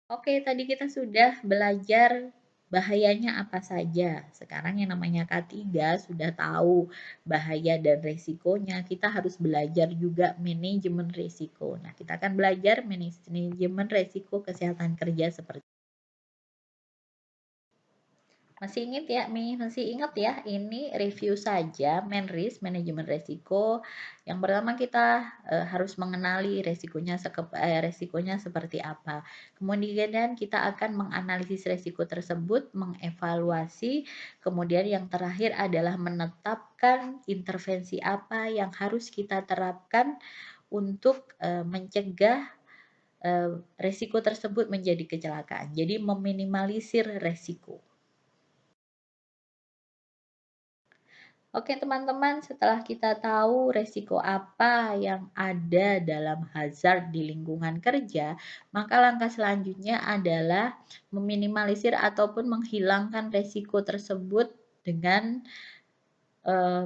Oke, tadi kita sudah belajar bahayanya apa saja. Sekarang yang namanya K3 sudah tahu bahaya dan resikonya. Kita harus belajar juga manajemen resiko. Nah, kita akan belajar manajemen resiko kesehatan kerja seperti masih ingat ya, ini review saja risk manajemen resiko. Yang pertama kita harus mengenali resikonya seperti apa. Kemudian kita akan menganalisis resiko tersebut, mengevaluasi. Kemudian yang terakhir adalah menetapkan intervensi apa yang harus kita terapkan untuk mencegah resiko tersebut menjadi kecelakaan. Jadi meminimalisir resiko. Oke teman-teman, setelah kita tahu resiko apa yang ada dalam hazard di lingkungan kerja, maka langkah selanjutnya adalah meminimalisir ataupun menghilangkan resiko tersebut dengan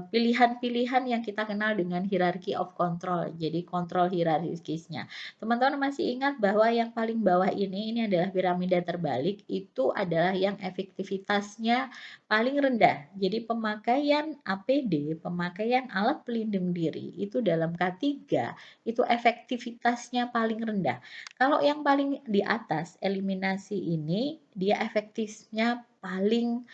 pilihan-pilihan yang kita kenal dengan hierarchy of control. Jadi kontrol hierarkisnya. Teman-teman masih ingat bahwa yang paling bawah ini adalah piramida terbalik, itu adalah yang efektivitasnya paling rendah. Jadi pemakaian APD, pemakaian alat pelindung diri itu dalam K3 itu efektivitasnya paling rendah. Kalau yang paling di atas eliminasi ini dia efektifnya paling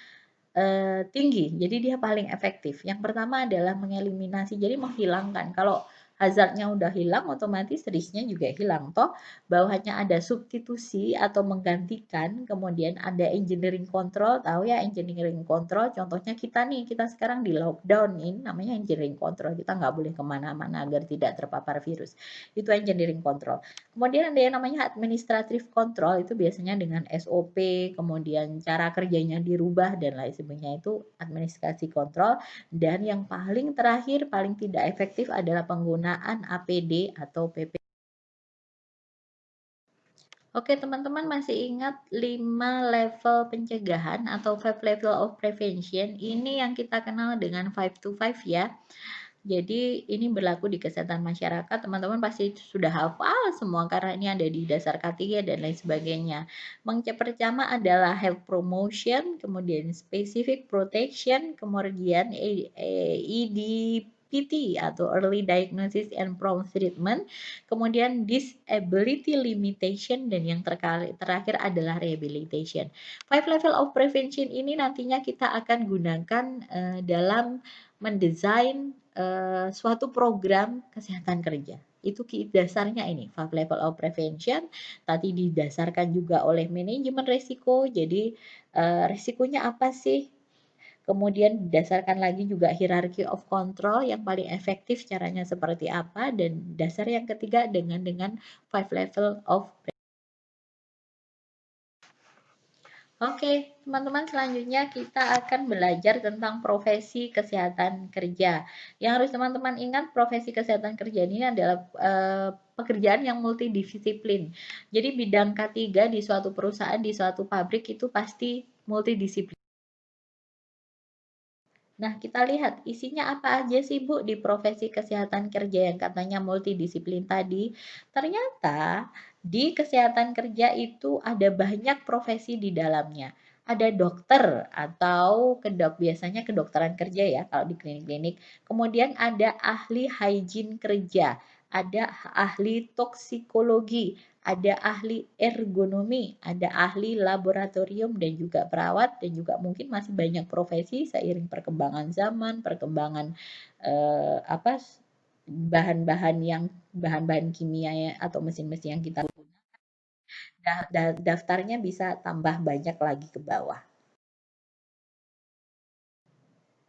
tinggi, jadi dia paling efektif. Yang pertama adalah mengeliminasi, jadi menghilangkan. Kalau hazardnya udah hilang, otomatis risknya juga hilang. Toh bawahnya ada substitusi atau menggantikan, kemudian ada engineering control. Tahu ya engineering control? Contohnya kita sekarang di lockdown, ini namanya engineering control. Kita nggak boleh kemana-mana agar tidak terpapar virus. Itu engineering control. Kemudian ada yang namanya administrative control, itu biasanya dengan SOP, kemudian cara kerjanya dirubah dan lain sebagainya, itu administrasi kontrol. Dan yang paling terakhir, paling tidak efektif adalah penggunaan APD atau PP. Oke, teman-teman masih ingat 5 level pencegahan atau 5 level of prevention? Ini yang kita kenal dengan 5 to 5 ya. Jadi ini berlaku di kesehatan masyarakat, teman-teman pasti sudah hafal semua karena ini ada di dasar K3 dan lain sebagainya. Yang pertama adalah health promotion, kemudian specific protection, kemudian EDPT atau early diagnosis and prompt treatment, kemudian disability limitation, dan yang terakhir adalah rehabilitation. 5 level of prevention ini nantinya kita akan gunakan dalam mendesain suatu program kesehatan kerja. Itu dasarnya ini, 5 level of prevention. Tadi didasarkan juga oleh manajemen resiko. Jadi resikonya apa sih? Kemudian didasarkan lagi juga hierarchy of control yang paling efektif caranya seperti apa, dan dasar yang ketiga dengan 5 level of. Oke, teman-teman, selanjutnya kita akan belajar tentang profesi kesehatan kerja. Yang harus teman-teman ingat, profesi kesehatan kerja ini adalah pekerjaan yang multidisiplin. Jadi bidang K3 di suatu perusahaan, di suatu pabrik itu pasti multidisiplin. Nah, kita lihat isinya apa aja sih Bu di profesi kesehatan kerja yang katanya multidisiplin tadi. Ternyata di kesehatan kerja itu ada banyak profesi di dalamnya. Ada dokter atau biasanya kedokteran kerja ya kalau di klinik-klinik. Kemudian ada ahli hygiene kerja, ada ahli toksikologi, ada ahli ergonomi, ada ahli laboratorium dan juga perawat, dan juga mungkin masih banyak profesi seiring perkembangan zaman, perkembangan apa bahan-bahan kimia atau mesin-mesin yang kita daftarnya bisa tambah banyak lagi ke bawah.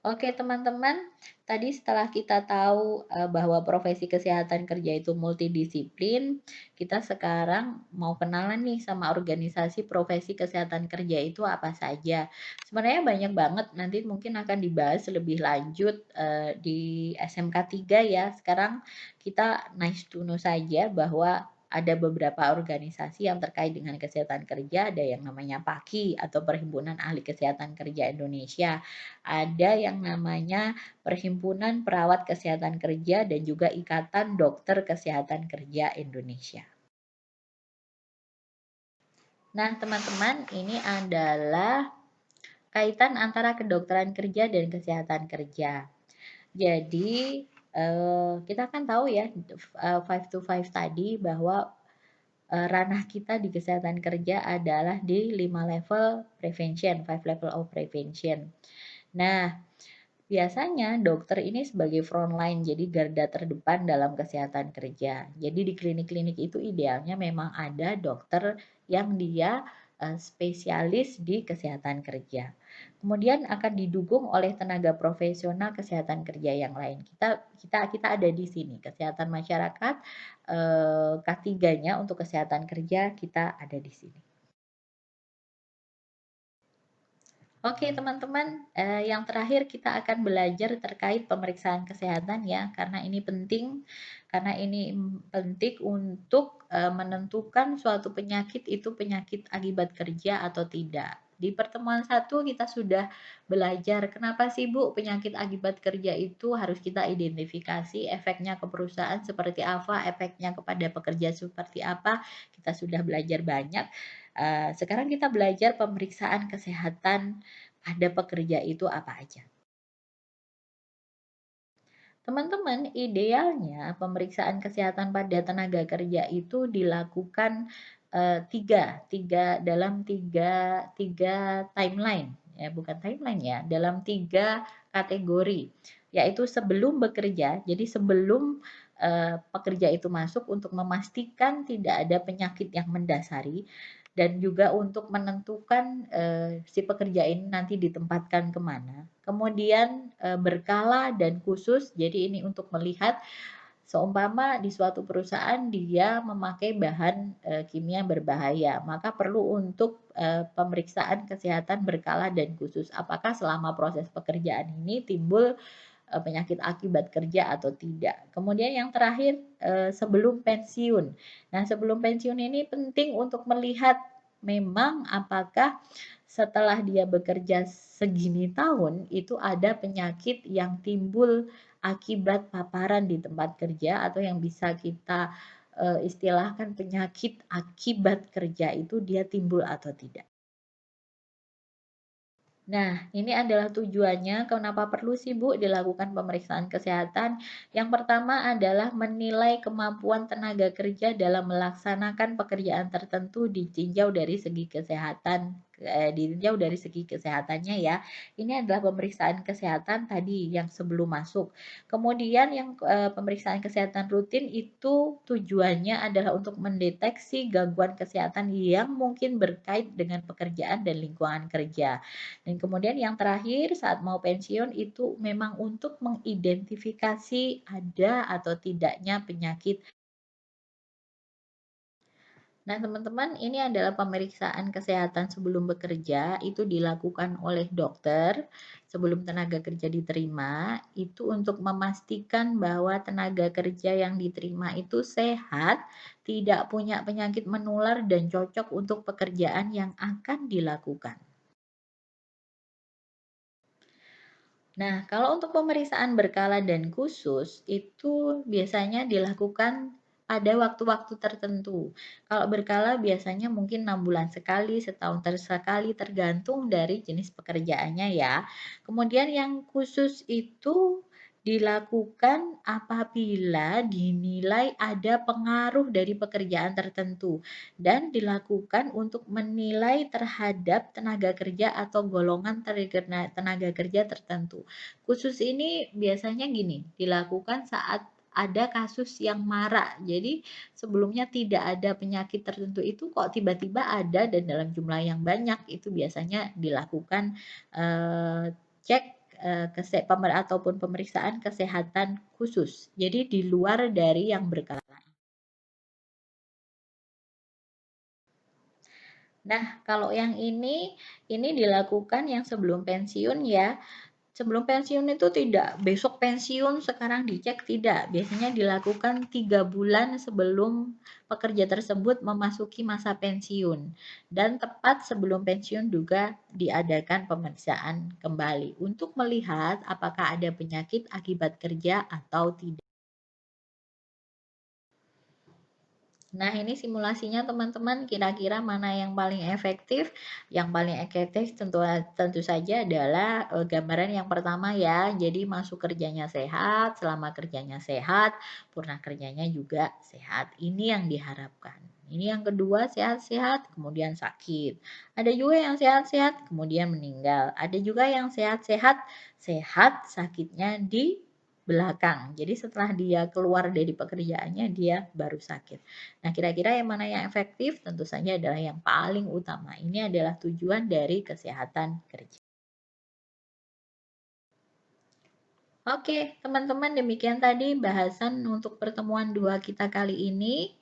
Oke teman-teman, tadi setelah kita tahu bahwa profesi kesehatan kerja itu multidisiplin, kita sekarang mau kenalan nih sama organisasi profesi kesehatan kerja itu apa saja. Sebenarnya banyak banget, nanti mungkin akan dibahas lebih lanjut di SMK 3 ya. Sekarang kita nice to know saja bahwa ada beberapa organisasi yang terkait dengan kesehatan kerja, ada yang namanya PAKI atau Perhimpunan Ahli Kesehatan Kerja Indonesia, ada yang namanya Perhimpunan Perawat Kesehatan Kerja, dan juga Ikatan Dokter Kesehatan Kerja Indonesia. Nah, teman-teman, ini adalah kaitan antara kedokteran kerja dan kesehatan kerja. Jadi, kita kan tahu ya, 5 to 5 tadi bahwa ranah kita di kesehatan kerja adalah di 5 level prevention, 5 level of prevention. Nah, biasanya dokter ini sebagai frontline, jadi garda terdepan dalam kesehatan kerja. Jadi di klinik-klinik itu idealnya memang ada dokter yang dia spesialis di kesehatan kerja. Kemudian akan didukung oleh tenaga profesional kesehatan kerja yang lain. Kita ada di sini, kesehatan masyarakat K3-nya untuk kesehatan kerja kita ada di sini. Oke teman-teman, yang terakhir kita akan belajar terkait pemeriksaan kesehatan ya, karena ini penting untuk menentukan suatu penyakit itu penyakit akibat kerja atau tidak. Di pertemuan 1 kita sudah belajar kenapa sih Bu penyakit akibat kerja itu harus kita identifikasi, efeknya ke perusahaan seperti apa, efeknya kepada pekerja seperti apa, kita sudah belajar banyak. Sekarang kita belajar pemeriksaan kesehatan pada pekerja itu apa aja. Teman-teman, idealnya pemeriksaan kesehatan pada tenaga kerja itu dilakukan dalam tiga timeline, ya bukan timeline ya, dalam 3 kategori, yaitu sebelum bekerja, jadi sebelum pekerja itu masuk untuk memastikan tidak ada penyakit yang mendasari, dan juga untuk menentukan si pekerja ini nanti ditempatkan kemana. Kemudian berkala dan khusus, jadi ini untuk melihat seumpama di suatu perusahaan dia memakai bahan kimia berbahaya, maka perlu untuk pemeriksaan kesehatan berkala dan khusus. Apakah selama proses pekerjaan ini timbul penyakit akibat kerja atau tidak. Kemudian yang terakhir sebelum pensiun. Nah, sebelum pensiun ini penting untuk melihat memang apakah setelah dia bekerja segini tahun itu ada penyakit yang timbul akibat paparan di tempat kerja atau yang bisa kita istilahkan penyakit akibat kerja itu dia timbul atau tidak. Nah, ini adalah tujuannya kenapa perlu sih Bu dilakukan pemeriksaan kesehatan. Yang pertama adalah menilai kemampuan tenaga kerja dalam melaksanakan pekerjaan tertentu ditinjau dari segi kesehatan, ditinjau dari segi kesehatannya ya. Ini adalah pemeriksaan kesehatan tadi yang sebelum masuk. Kemudian yang pemeriksaan kesehatan rutin itu tujuannya adalah untuk mendeteksi gangguan kesehatan yang mungkin berkait dengan pekerjaan dan lingkungan kerja. Dan kemudian yang terakhir saat mau pensiun itu memang untuk mengidentifikasi ada atau tidaknya penyakit. Nah, teman-teman, ini adalah pemeriksaan kesehatan sebelum bekerja, itu dilakukan oleh dokter sebelum tenaga kerja diterima, itu untuk memastikan bahwa tenaga kerja yang diterima itu sehat, tidak punya penyakit menular dan cocok untuk pekerjaan yang akan dilakukan. Nah, kalau untuk pemeriksaan berkala dan khusus, itu biasanya dilakukan pada waktu-waktu tertentu. Kalau berkala biasanya mungkin 6 bulan sekali, setahun sekali, tergantung dari jenis pekerjaannya ya. Kemudian yang khusus itu dilakukan apabila dinilai ada pengaruh dari pekerjaan tertentu dan dilakukan untuk menilai terhadap tenaga kerja atau golongan tenaga kerja tertentu. Khusus ini biasanya gini, dilakukan saat ada kasus yang marak. Jadi sebelumnya tidak ada penyakit tertentu itu kok tiba-tiba ada dan dalam jumlah yang banyak, itu biasanya dilakukan cek ataupun pemeriksaan kesehatan khusus. Jadi di luar dari yang berkala. Nah, kalau yang ini dilakukan yang sebelum pensiun ya. Sebelum pensiun itu tidak besok pensiun sekarang dicek, tidak. Biasanya dilakukan 3 bulan sebelum pekerja tersebut memasuki masa pensiun. Dan tepat sebelum pensiun juga diadakan pemeriksaan kembali untuk melihat apakah ada penyakit akibat kerja atau tidak. Nah, ini simulasinya teman-teman, kira-kira mana yang paling efektif? Yang paling efektif tentu tentu saja adalah gambaran yang pertama ya. Jadi masuk kerjanya sehat, selama kerjanya sehat, purna kerjanya juga sehat. Ini yang diharapkan. Ini yang kedua sehat-sehat, kemudian sakit. Ada juga yang sehat-sehat, kemudian meninggal. Ada juga yang sehat-sehat, sehat, sakitnya di belakang. Jadi setelah dia keluar dari pekerjaannya, dia baru sakit. Nah, kira-kira yang mana yang efektif? Tentu saja adalah yang paling utama. Ini adalah tujuan dari kesehatan kerja. Oke, teman-teman, demikian tadi bahasan untuk pertemuan dua kita kali ini.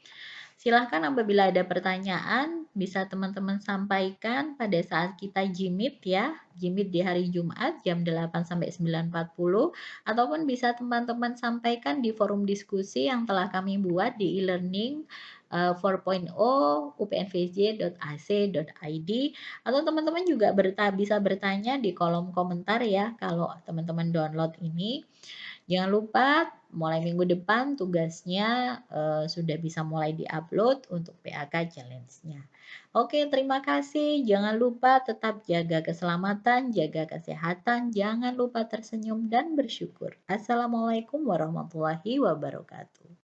Silahkan apabila ada pertanyaan, bisa teman-teman sampaikan pada saat kita Jimit ya. Jimit di hari Jumat jam 8 sampai 9.40. Ataupun bisa teman-teman sampaikan di forum diskusi yang telah kami buat di e-learning 4.0 upnvj.ac.id, atau teman-teman juga bisa bertanya di kolom komentar ya kalau teman-teman download ini. Jangan lupa mulai minggu depan tugasnya sudah bisa mulai diupload untuk PAK challenge-nya. Oke, terima kasih. Jangan lupa tetap jaga keselamatan, jaga kesehatan, jangan lupa tersenyum dan bersyukur. Assalamualaikum warahmatullahi wabarakatuh.